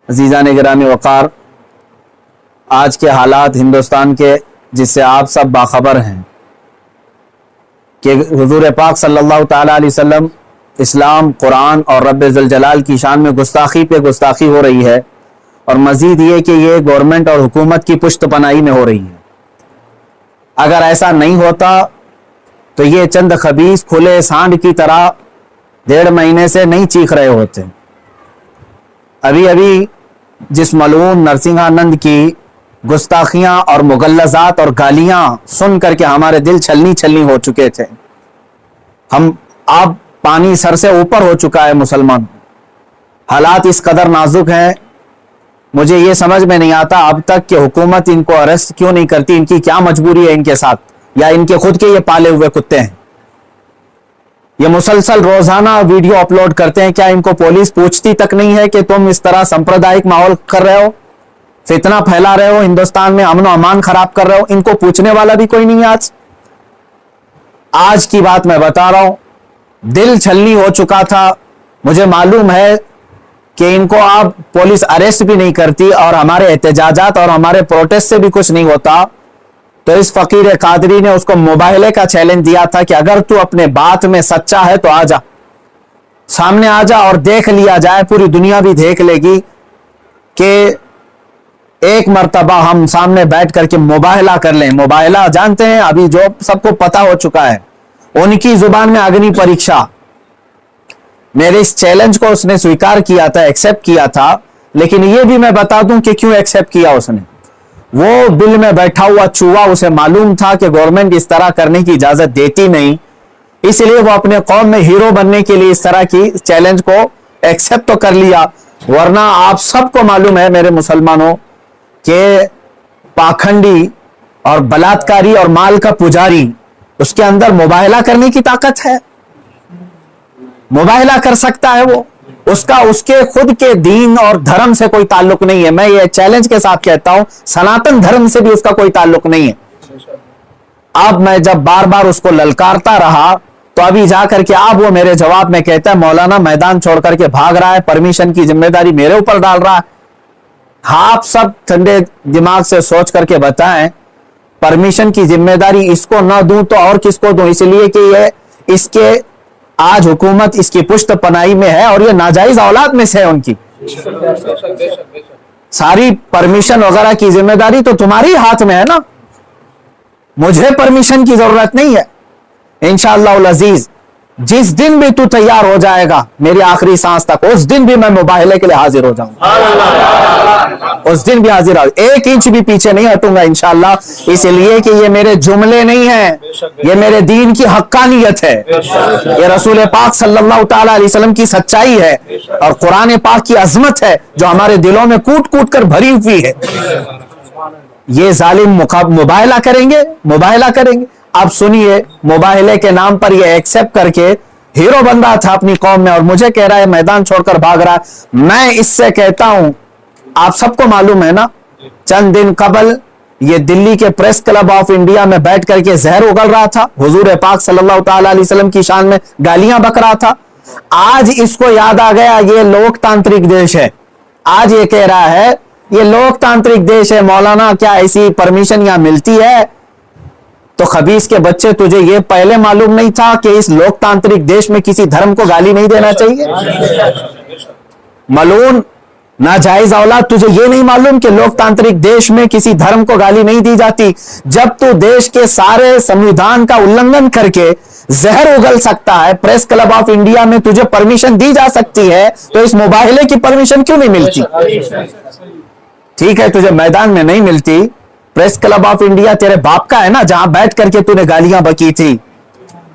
عزیزان گرامی وقار، آج کے حالات ہندوستان کے جس سے آپ سب باخبر ہیں کہ حضور پاک صلی اللہ تعالیٰ علیہ وسلم، اسلام، قرآن اور رب ذوالجلال کی شان میں گستاخی پہ گستاخی ہو رہی ہے، اور مزید یہ کہ یہ گورنمنٹ اور حکومت کی پشت پناہی میں ہو رہی ہے۔ اگر ایسا نہیں ہوتا تو یہ چند خبیث کھلے سانڈ کی طرح 1.5 مہینے سے نہیں چیخ رہے ہوتے۔ ابھی جس ملعون نرسنگھانند کی گستاخیاں اور مغلظات اور گالیاں سن کر کے ہمارے دل چھلنی چھلنی ہو چکے تھے، اب پانی سر سے اوپر ہو چکا ہے مسلمان۔ حالات اس قدر نازک ہیں، مجھے یہ سمجھ میں نہیں آتا اب تک کہ حکومت ان کو اریسٹ کیوں نہیں کرتی۔ ان کی کیا مجبوری ہے ان کے ساتھ، یا ان کے خود کے یہ پالے ہوئے کتے ہیں؟ یہ مسلسل روزانہ ویڈیو اپلوڈ کرتے ہیں، کیا ان کو پولیس پوچھتی تک نہیں ہے کہ تم اس طرح سمپردائک ماحول کر رہے ہو، فتنہ پھیلا رہے ہو، ہندوستان میں امن و امان خراب کر رہے ہو؟ ان کو پوچھنے والا بھی کوئی نہیں ہے۔ آج کی بات میں بتا رہا ہوں، دل چھلنی ہو چکا تھا۔ مجھے معلوم ہے کہ ان کو اب پولیس اریسٹ بھی نہیں کرتی اور ہمارے احتجاجات اور ہمارے پروٹیسٹ سے بھی کچھ نہیں ہوتا، تو اس فقیر قادری نے اس کو مباہلے کا چیلنج دیا تھا کہ اگر تو اپنے بات میں سچا ہے تو آ جا، سامنے آ جا اور دیکھ لیا جائے، پوری دنیا بھی دیکھ لے گی کہ ایک مرتبہ ہم سامنے بیٹھ کر کے مباہلہ کر لیں۔ مباہلہ جانتے ہیں، ابھی جو سب کو پتا ہو چکا ہے، ان کی زبان میں اگنی پریکشا۔ میرے اس چیلنج کو اس نے سویکار کیا تھا، ایکسپٹ کیا تھا، لیکن یہ بھی میں بتا دوں کہ کیوں ایکسپٹ کیا اس نے۔ وہ دل میں بیٹھا ہوا چوہا، اسے معلوم تھا کہ گورنمنٹ اس طرح کرنے کی اجازت دیتی نہیں، اس لیے وہ اپنے قوم میں ہیرو بننے کے لیے اس طرح کی چیلنج کو ایکسپٹ تو کر لیا۔ ورنہ آپ سب کو معلوم ہے میرے مسلمانوں کہ پاکھنڈی اور بلاتکاری اور مال کا پجاری، اس کے اندر مباہلہ کرنے کی طاقت ہے، مباہلہ کر سکتا ہے وہ۔ اس کے خود کے دین اور دھرم سے کوئی تعلق نہیں ہے۔ میں یہ چیلنج کے ساتھ کہتا ہوں، سناتن دھرم سے بھی اس کا کوئی تعلق نہیں ہے۔ اب میں جب بار بار اس کو للکارتا رہا تو ابھی جا کر کے اب وہ میرے جواب میں کہتا ہے، مولانا میدان چھوڑ کر کے بھاگ رہا ہے، پرمیشن کی ذمہ داری میرے اوپر ڈال رہا ہے۔ آپ سب ٹھنڈے دماغ سے سوچ کر کے بتائیں، پرمیشن کی ذمہ داری اس کو نہ دوں تو اور کس کو دوں؟ اس لیے کہ یہ اس کے آج حکومت اس کی پشت پناہی میں ہے اور یہ ناجائز اولاد میں سے ہے ان کی۔ ساری پرمیشن وغیرہ کی ذمہ داری تو تمہاری ہاتھ میں ہے نا، مجھے پرمیشن کی ضرورت نہیں ہے۔ انشاءاللہ العزیز جس دن بھی تو تیار ہو جائے گا میری آخری سانس تک، اس دن بھی میں مباہلے کے لیے حاضر ہو جاؤں گا، اس دن بھی حاضر ہوں، 1 انچ بھی پیچھے نہیں ہٹوں گا انشاءاللہ۔ اس لیے کہ یہ میرے جملے نہیں ہیں، یہ میرے دین کی حقانیت ہے، یہ رسول پاک صلی اللہ تعالیٰ علیہ وسلم کی سچائی ہے اور قرآن پاک کی عظمت ہے جو ہمارے دلوں میں کوٹ کوٹ کر بھری ہوئی ہے۔ یہ ظالم مباہلہ کریں گے، مباہلہ کریں گے۔ اب سنیے، مباہلے کے نام پر یہ ایکسپٹ کر کے ہیرو بن رہا تھا اپنی قوم میں، اور مجھے کہہ رہا ہے میدان چھوڑ کر بھاگ رہا ہے۔ میں اس سے کہتا ہوں، آپ سب کو معلوم ہے نا، چند دن قبل یہ دلی کے پریس کلب آف انڈیا میں بیٹھ کر کے زہر اگل رہا تھا، حضور پاک صلی اللہ تعالی علیہ وسلم کی شان میں گالیاں بک رہا تھا۔ آج اس کو یاد آ گیا یہ لوک تانترک دیش ہے، آج یہ کہہ رہا ہے یہ لوک تانترک دیش ہے، مولانا کیا ایسی پرمیشن یہاں ملتی ہے؟ تو خبیث کے بچے، تجھے یہ پہلے معلوم نہیں تھا کہ اس لوک تانترک دیش میں کسی دھرم کو گالی نہیں دینا چاہیے؟ ملعون ناجائز اولاد، تجھے یہ نہیں معلوم کہ لوک تانترک دیش میں کسی دھرم کو گالی نہیں دی جاتی؟ جب تو دیش کے سارے سمویدھان کا النگن کر کے زہر اگل سکتا ہے، پریس کلب آف انڈیا میں تجھے پرمیشن دی جا سکتی ہے، تو اس مباہلے کی پرمیشن کیوں نہیں ملتی؟ ٹھیک ہے تجھے میدان میں نہیں ملتی، پریس کلب آف انڈیا تیرے باپ کا ہے نا، جہاں بیٹھ کر کے تو نے گالیاں بکی تھی۔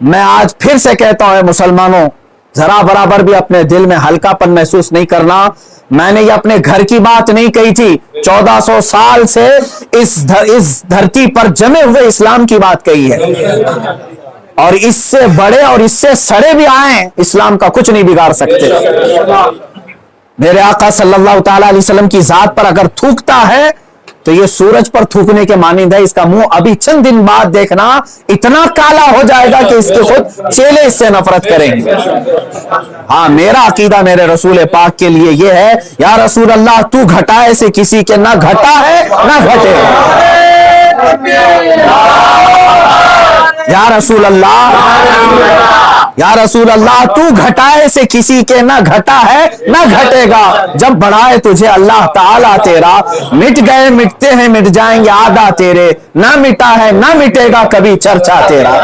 میں آج پھر سے کہتا ہوں مسلمانوں، ذرا برابر بھی اپنے دل میں ہلکا پن محسوس نہیں کرنا۔ میں نے یہ اپنے گھر کی بات نہیں کہی تھی، 1400 سال سے اس دھرتی پر جمے ہوئے اسلام کی بات کہی ہے، اور اس سے بڑے اور اس سے سڑے بھی آئیں، اسلام کا کچھ نہیں بگاڑ سکتے۔ میرے آقا صلی اللہ تعالی علیہ وسلم کی ذات پر اگر تھوکتا ہے تو یہ سورج پر تھوکنے کے مانند ہے. اس کا منہ ابھی چند دن بعد دیکھنا اتنا کالا ہو جائے گا کہ اس کے خود چیلے اس سے نفرت کریں گے. ہاں میرا عقیدہ میرے رسول پاک کے لیے یہ ہے، یا رسول اللہ تو گھٹائے سے کسی کے نہ گھٹا ہے نہ گھٹے. یا رسول اللہ، یا رسول اللہ تو گھٹائے سے کسی کے نہ گھٹا ہے نہ گھٹے گا. جب بڑھائے تجھے اللہ تعالیٰ تیرا، مٹ گئے مٹتے ہیں مٹ جائیں گے آدھا تیرے، نہ مٹا ہے نہ مٹے گا کبھی چرچا تیرا.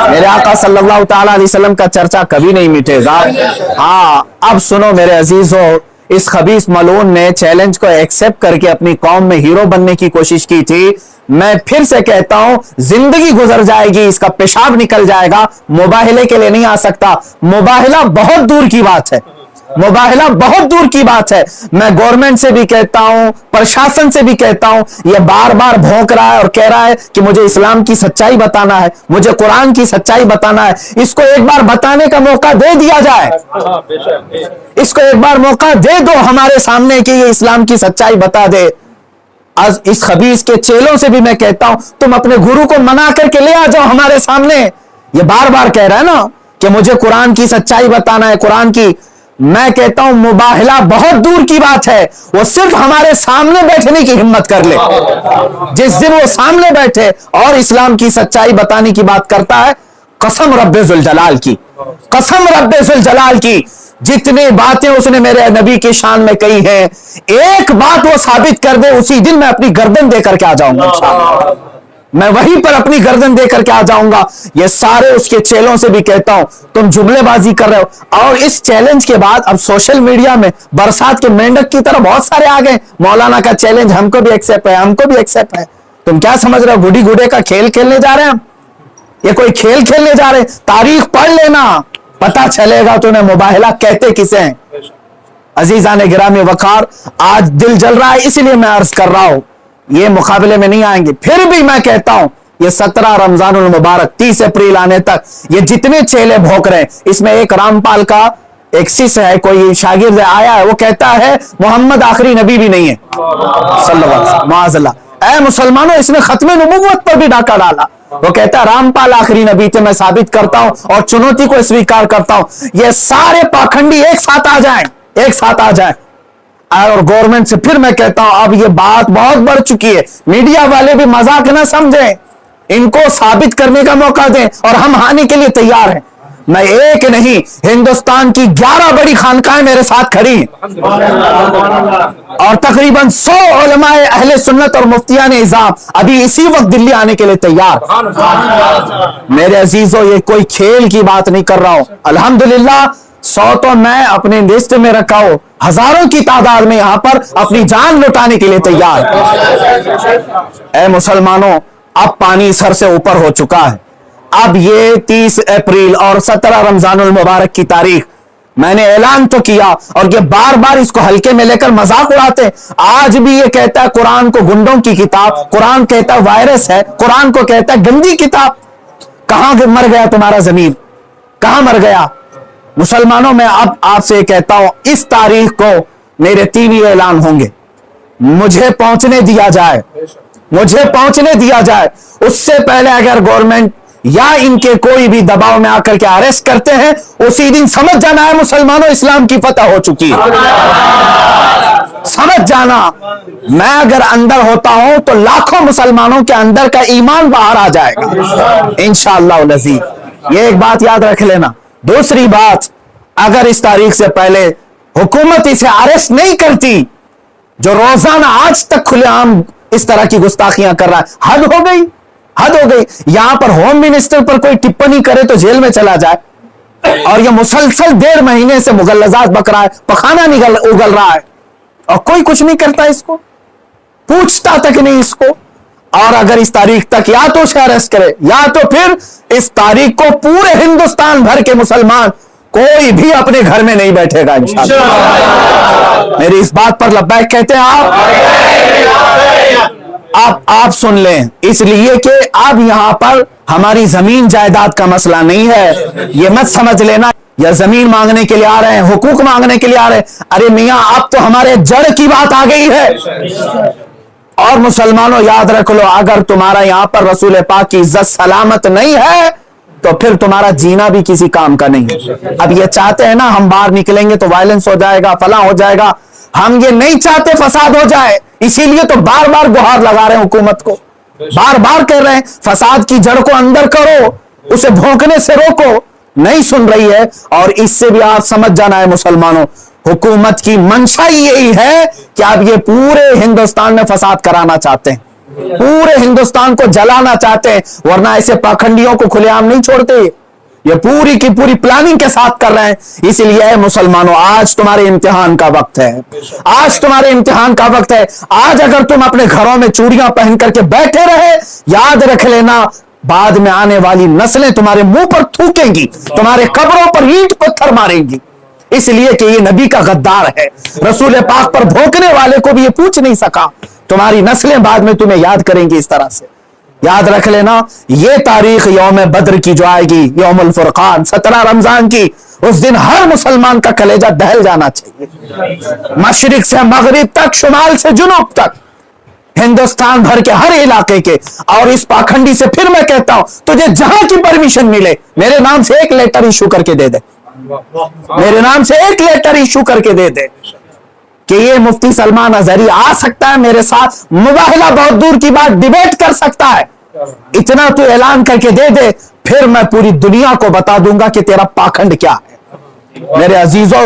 میرے آقا صلی اللہ تعالیٰ علیہ وسلم کا چرچا کبھی نہیں مٹے گا. ہاں اب سنو میرے عزیزو، اس خبیث ملعون نے چیلنج کو ایکسپٹ کر کے اپنی قوم میں ہیرو بننے کی کوشش کی تھی. میں پھر سے کہتا ہوں زندگی گزر جائے گی، اس کا پیشاب نکل جائے گا، مباہلے کے لیے نہیں آ سکتا. مباہلہ بہت دور کی بات ہے، مباہلہ بہت دور کی بات ہے. میں گورنمنٹ سے بھی کہتا ہوں، پرشاسن سے بھی کہتا ہوں، یہ بار بار بھونک رہا ہے اور کہہ رہا ہے کہ مجھے اسلام کی سچائی بتانا ہے، مجھے قرآن کی سچائی بتانا ہے. اس کو ایک بار بتانے کا موقع دے دیا جائے، اس کو ایک بار موقع دے دو ہمارے سامنے کہ یہ اسلام کی سچائی بتا دے. اس خبیث کے چیلوں سے بھی میں کہتا ہوں تم اپنے گرو کو منا کر کے لے آ جاؤ ہمارے سامنے. یہ بار بار کہہ رہا ہے نا کہ مجھے قرآن کی سچائی بتانا ہے، قرآن کی. میں کہتا ہوں مباہلہ بہت دور کی بات ہے، وہ صرف ہمارے سامنے بیٹھنے کی ہمت کر لے. جس دن وہ سامنے بیٹھے اور اسلام کی سچائی بتانے کی بات کرتا ہے، قسم رب ذوالجلال کی، قسم رب ذوالجلال کی، جتنی باتیں اس نے میرے نبی کی شان میں کہی ہیں، ایک بات وہ ثابت کر دے اسی دن میں اپنی گردن دے کر کے آ جاؤں گا انشاءاللہ. میں وہیں پر اپنی گردن دے کر کے آ جاؤں گا. یہ سارے اس کے چیلوں سے بھی کہتا ہوں تم جملے بازی کر رہے ہو. اور اس چیلنج کے بعد اب سوشل میڈیا میں برسات کے مینڈک کی طرح بہت سارے آ گئے، مولانا کا چیلنج ہم کو بھی ایکسپٹ ہے، ہم کو بھی ایکسپٹ ہے. تم کیا سمجھ رہے ہو گڈی گڈے کا کھیل کھیلنے جا رہے ہیں ہم؟ یہ کوئی کھیل کھیلنے جا رہے ہیں؟ تاریخ پڑھ لینا، پتا چلے گا تمہیں مباہلہ کہتے کسے ہیں. عزیزان گرامی وقار، آج دل جل رہا ہے اس لیے میں عرض کر رہا ہوں یہ مقابلے میں نہیں آئیں گے. پھر بھی میں کہتا ہوں یہ 17 رمضان المبارک 30 اپریل آنے تک یہ جتنے چیلے بھونک رہے ہیں، اس میں ایک رامپال کا ایک سس ہے، کوئی شاگرد آیا ہے، وہ کہتا ہے محمد آخری نبی بھی نہیں ہے صلی اللہ علیہ وسلم. معاذ اللہ. اے مسلمانوں، اس نے ختم نبوت پر بھی ڈاکہ ڈالا. وہ کہتا ہے رامپال آخری نبی تھے. میں ثابت کرتا ہوں اور چنوتی کو اسویکار کرتا ہوں، یہ سارے پاکھنڈی ایک ساتھ آ جائیں، ایک ساتھ آ جائیں. اور گورنمنٹ سے پھر میں کہتا ہوں اب یہ بات بہت بڑھ چکی ہے، میڈیا والے بھی مذاق نہ سمجھیں، ان کو ثابت کرنے کا موقع دیں اور ہم آنے کے لیے تیار ہیں. میں ایک نہیں، ہندوستان کی 11 بڑی خانقاہیں میرے ساتھ کھڑی ہیں اور تقریباً 100 علماء اہل سنت اور مفتیان اعظام ابھی اسی وقت دلی آنے کے لیے تیار. میرے عزیزو یہ کوئی کھیل کی بات نہیں کر رہا ہوں. الحمدللہ 100 تو میں اپنے لسٹ میں رکھا ہوں، ہزاروں کی تعداد میں یہاں پر اپنی جان لٹانے کے لیے تیار. اے مسلمانوں، اب پانی سر سے اوپر ہو چکا ہے. اب یہ 30 اپریل اور 17 رمضان المبارک کی تاریخ میں نے اعلان تو کیا اور یہ بار بار اس کو ہلکے میں لے کر مذاق اڑاتے. آج بھی یہ کہتا ہے قرآن کو گنڈوں کی کتاب، قرآن کہتا ہے وائرس ہے، قرآن کو کہتا ہے گندی کتاب. کہاں مر گیا تمہارا ضمیر؟ کہاں مر گیا؟ مسلمانوں، میں اب آپ سے کہتا ہوں اس تاریخ کو میرے TV اعلان ہوں گے، مجھے پہنچنے دیا جائے، مجھے پہنچنے دیا جائے. اس سے پہلے اگر گورنمنٹ یا ان کے کوئی بھی دباؤ میں آ کر کے اریسٹ کرتے ہیں، اسی دن سمجھ جانا ہے مسلمانوں اسلام کی فتح ہو چکی ہے. سمجھ جانا. میں اگر اندر ہوتا ہوں تو لاکھوں مسلمانوں کے اندر کا ایمان باہر آ جائے گا انشاءاللہ العزیز. یہ ایک بات یاد رکھ لینا. دوسری بات، اگر اس تاریخ سے پہلے حکومت اسے اریسٹ نہیں کرتی، جو روزانہ آج تک کھلے عام اس طرح کی گستاخیاں کر رہا ہے، حد ہو گئی، حد ہو گئی. یہاں پر ہوم منسٹر پر کوئی ٹپنی کرے تو جیل میں چلا جائے، اور یہ مسلسل 1.5 مہینے سے مغلظات بک رہا ہے، پخانہ اگل رہا ہے اور کوئی کچھ نہیں کرتا، اس کو پوچھتا تک نہیں اس کو. اور اگر اس تاریخ تک یا تو اسے اریسٹ کرے یا تو پھر اس تاریخ کو پورے ہندوستان بھر کے مسلمان کوئی بھی اپنے گھر میں نہیں بیٹھے گا انشاءاللہ. میری اس بات پر لبیک کہتے ہیں آپ سن لیں، اس لیے کہ اب یہاں پر ہماری زمین جائیداد کا مسئلہ نہیں ہے. یہ مت سمجھ لینا یا زمین مانگنے کے لیے آ رہے ہیں، حقوق مانگنے کے لیے آ رہے ہیں. ارے میاں اب تو ہمارے جڑ کی بات آ گئی ہے. اور مسلمانوں یاد رکھ لو، اگر تمہارا یہاں پر رسول پاک کی عزت سلامت نہیں ہے تو پھر تمہارا جینا بھی کسی کام کا نہیں ہے۔ اب یہ چاہتے ہیں نا ہم باہر نکلیں گے تو وائلنس ہو جائے گا، فلاں ہو جائے گا، ہم یہ نہیں چاہتے فساد ہو جائے، اسی لیے تو بار بار گہار لگا رہے ہیں حکومت کو، بار بار کہہ رہے ہیں فساد کی جڑ کو اندر کرو، اسے بھونکنے سے روکو، نہیں سن رہی ہے۔ اور اس سے بھی آپ سمجھ جانا ہے مسلمانوں، حکومت کی منشا یہی ہے کہ آپ یہ پورے ہندوستان میں فساد کرانا چاہتے ہیں، پورے ہندوستان کو جلانا چاہتے ہیں، ورنہ ایسے پاکھنڈیوں کو کھلے عام نہیں چھوڑتے، یہ پوری کی پوری پلاننگ کے ساتھ کر رہے ہیں۔ اس لیے اے مسلمانوں، آج تمہارے امتحان کا وقت ہے، آج تمہارے امتحان کا وقت ہے۔ آج اگر تم اپنے گھروں میں چوڑیاں پہن کر کے بیٹھے رہے، یاد رکھ لینا بعد میں آنے والی نسلیں تمہارے منہ پر تھوکیں گی، تمہارے قبروں پر اینٹ پتھر ماریں گی، اس لیے کہ یہ نبی کا غدار ہے، رسول پاک پر بھونکنے والے کو بھی یہ پوچھ نہیں سکا۔ تمہاری نسلیں بعد میں تمہیں یاد کریں گی اس طرح سے۔ یاد رکھ لینا یہ تاریخ یوم بدر کی جو آئے گی، یوم الفرقان 17 رمضان کی، اس دن ہر مسلمان کا کلیجہ دہل جانا چاہیے، مشرق سے مغرب تک، شمال سے جنوب تک، ہندوستان بھر کے ہر علاقے کے۔ اور اس پاکھنڈی سے پھر میں کہتا ہوں، تجھے جہاں کی پرمیشن ملے میرے نام سے ایک لیٹر ایشو کر کے دے دے، میرے نام سے ایک لیٹر ایشو کر کے دے دے کہ یہ مفتی سلمان اظہری آ سکتا ہے میرے ساتھ، مباہلہ بہت دور کی بات، ڈیبیٹ کر سکتا ہے، اتنا تو اعلان کر کے دے دے، پھر میں پوری دنیا کو بتا دوں گا کہ تیرا پاکھنڈ کیا ہے۔ میرے عزیزوں،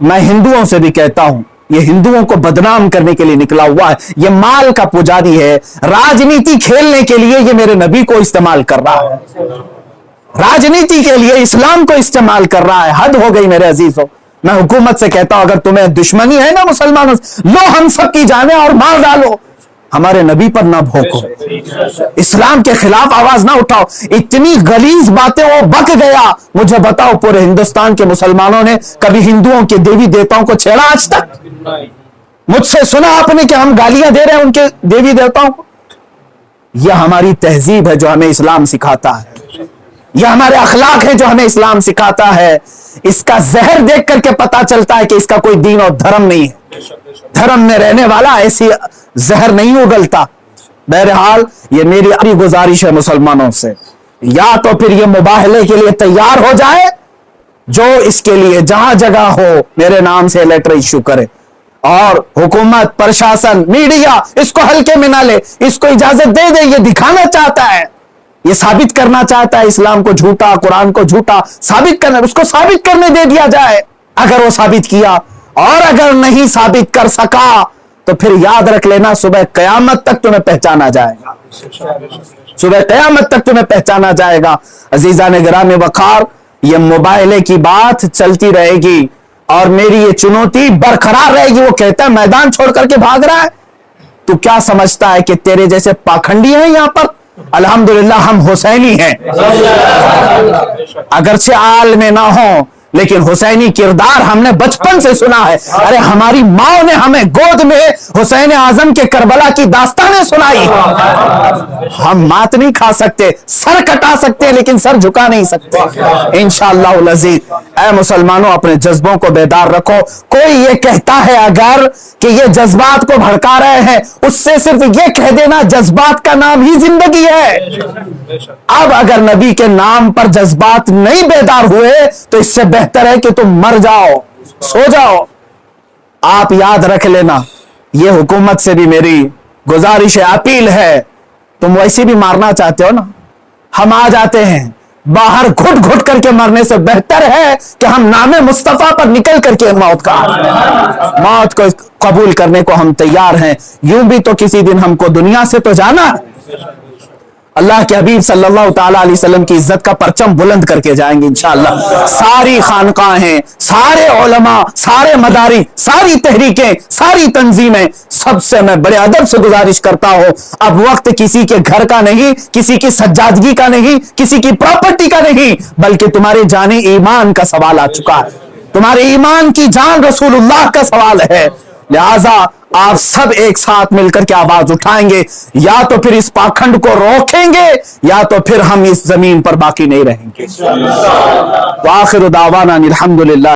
میں ہندوؤں سے بھی کہتا ہوں، یہ ہندوؤں کو بدنام کرنے کے لیے نکلا ہوا ہے، یہ مال کا پجاری ہے، راجنیتی کھیلنے کے لیے یہ میرے نبی کو استعمال کر رہا ہے، راجنیتی کے لیے اسلام کو استعمال کر رہا ہے۔ حد ہو گئی میرے عزیزوں۔ میں حکومت سے کہتا ہوں، اگر تمہیں دشمنی ہے نا مسلمانوں سے، لو ہم سب کی جانیں اور مار ڈالو، ہمارے نبی پر نہ بھوکو، اسلام کے خلاف آواز نہ اٹھاؤ۔ اتنی غلیظ باتیں وہ بک گیا۔ مجھے بتاؤ پورے ہندوستان کے مسلمانوں نے کبھی ہندوؤں کے دیوی دیوتاؤں کو چھیڑا آج تک؟ مجھ سے سنا آپ نے کہ ہم گالیاں دے رہے ہیں ان کے دیوی دیوتاؤں کو؟ یہ ہماری تہذیب ہے جو ہمیں اسلام سکھاتا ہے، یہ ہمارے اخلاق ہے جو ہمیں اسلام سکھاتا ہے۔ اس کا زہر دیکھ کر کے پتا چلتا ہے کہ اس کا کوئی دین اور دھرم نہیں ہے، دھرم میں رہنے والا ایسی زہر نہیں اگلتا۔ بہرحال یہ میری گزارش ہے مسلمانوں سے، یا تو پھر یہ مباہلے کے لیے تیار ہو جائے، جو اس کے لیے جہاں جگہ ہو میرے نام سے لیٹر ایشو کرے، اور حکومت، پرشاسن، میڈیا اس کو ہلکے میں نہ لے، اس کو اجازت دے دے۔ یہ دکھانا چاہتا ہے، یہ ثابت کرنا چاہتا ہے اسلام کو جھوٹا، قرآن کو جھوٹا ثابت کرنا، اس کو ثابت کرنے دے دیا جائے۔ اگر وہ ثابت کیا، اور اگر نہیں ثابت کر سکا تو پھر یاد رکھ لینا صبح قیامت تک تمہیں پہچانا جائے گا، صبح قیامت تک تمہیں پہچانا جائے گا۔ عزیزان گرامی وقار، یہ مباہلے کی بات چلتی رہے گی اور میری یہ چنوتی برقرار رہے گی۔ وہ کہتا ہے میدان چھوڑ کر کے بھاگ رہا ہے، تو کیا سمجھتا ہے کہ تیرے جیسے پاکھنڈی ہیں یہاں پر؟ الحمدللہ ہم حسینی ہیں، اگرچہ آل میں نہ ہوں لیکن حسینی کردار ہم نے بچپن سے سنا ہے۔ ارے ہماری ماں نے ہمیں گود میں حسین اعظم کے کربلا کی داستانیں سنائی۔ ہم مات نہیں کھا سکتے، سر کٹا سکتے لیکن سر جھکا نہیں سکتے انشاءاللہ العزیز۔ اے مسلمانوں، اپنے جذبوں کو بیدار رکھو۔ کوئی یہ کہتا ہے اگر کہ یہ جذبات کو بھڑکا رہے ہیں، اس سے صرف یہ کہہ دینا جذبات کا نام ہی زندگی ہے۔ اب اگر نبی کے نام پر جذبات نہیں بیدار ہوئے تو اس سے بہتر ہے کہ تم مر جاؤ، سو جاؤ۔ آپ یاد رکھ لینا، یہ حکومت سے بھی میری گزارش ہے، اپیل ہے، تم ویسے بھی مارنا چاہتے ہو نا، ہم آ جاتے ہیں، باہر گھٹ گھٹ کر کے مرنے سے بہتر ہے کہ ہم نام مصطفیٰ پر نکل کر کے موت کو قبول کرنے کو ہم تیار ہیں۔ یوں بھی تو کسی دن ہم کو دنیا سے تو جانا ہے، اللہ کے حبیب صلی اللہ تعالیٰ علیہ وسلم کی عزت کا پرچم بلند کر کے جائیں گے انشاءاللہ۔ ساری خانقاہیں، سارے علماء، سارے مداری، ساری تحریکیں، ساری تنظیمیں، سب سے میں بڑے ادب سے گزارش کرتا ہوں، اب وقت کسی کے گھر کا نہیں، کسی کی سجادگی کا نہیں، کسی کی پراپرٹی کا نہیں، بلکہ تمہارے جان ایمان کا سوال آ چکا ہے، تمہارے ایمان کی جان رسول اللہ کا سوال ہے۔ لہذا آپ سب ایک ساتھ مل کر کے آواز اٹھائیں گے، یا تو پھر اس پاکھنڈ کو روکیں گے یا تو پھر ہم اس زمین پر باقی نہیں رہیں گے۔ وآخر دعوانا الحمدللہ۔